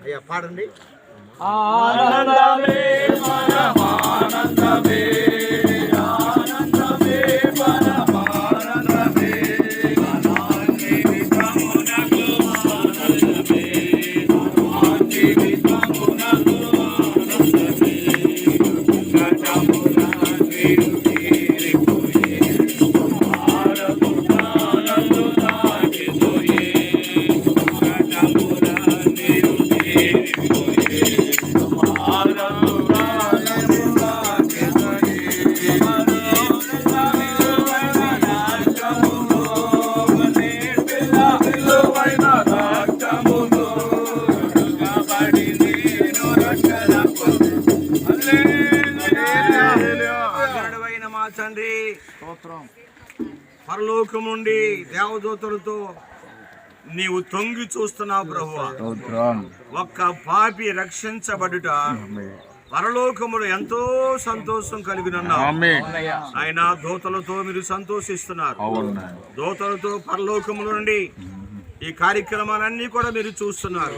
అయ్యా పాడండి. ఆనందమే పరమానందమే, ఆనందమే పరమానందమే, నా జీవితమునకు ఆనందమే, నా జీవితమునకు ఆనందమే, గతమున నీరు తీరిపోయే, భారము నానందు దాటిపోయే, గతమున నీరు తీరిపోయే, భారము నానందు దాటిపోయే, విలువైన రక్తములో కబడి నేను రక్షణ అగరుడైన మా తండ్రి, పరలోకం నుండి దేవదూతలతో నీవు తొంగి చూస్తున్నావు ప్రభువా. ఒక్క పాపి రక్షించబడుట పరలోకములో ఎంతో సంతోషం కలిగినన్నావు. ఆయన దూతలతో మీరు సంతోషిస్తున్నారు. దూతలతో పరలోకముల నుండి ఈ కార్యక్రమాలన్నీ కూడా మీరు చూస్తున్నారు.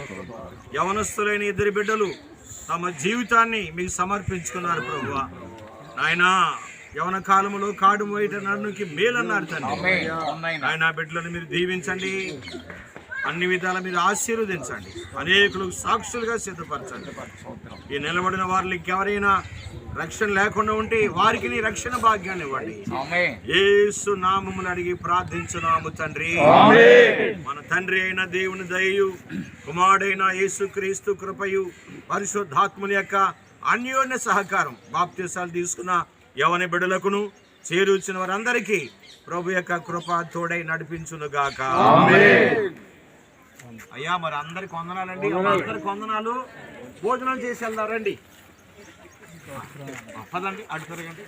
యవనస్తులైన ఇద్దరు బిడ్డలు తమ జీవితాన్ని మీకు సమర్పించుకున్నారు ప్రభువా. ఆయన యవన కాలములో కాడు మోయట నన్నుకి మేలన్నారు తండ్రి. ఆయన బిడ్డలను మీరు దీవించండి, అన్ని విధాలా మీరు ఆశీర్వదించండి, అనేకులకు సాక్షులుగా సిద్ధపరచండి. ఈ నిలబడిన వారికి ఎవరైనా రక్షణ లేకుండా ఉంటే వారికి నీ రక్షణ భాగ్యాన్ని ఇవ్వండి. యేసు నామమును అడిగి ప్రార్థించున్నాము తండ్రి. మన తండ్రి అయిన దేవుని దయయు, కుమారుడైన యేసు క్రీస్తు కృపయు, పరిశుద్ధాత్ముని యొక్క అన్యోన్య సహకారం బాప్తీసాలు తీసుకున్న యవన బిడ్డలకును చేరుచిన వారందరికీ ప్రభు యొక్క కృప తోడై నడిపించునుగాక. అయ్యా మరి అందరికి వందనాలండి. అందరికి వందనాలు. భోజనం చేసి వెళ్దారండి. పదండి, అటు తిరగండి.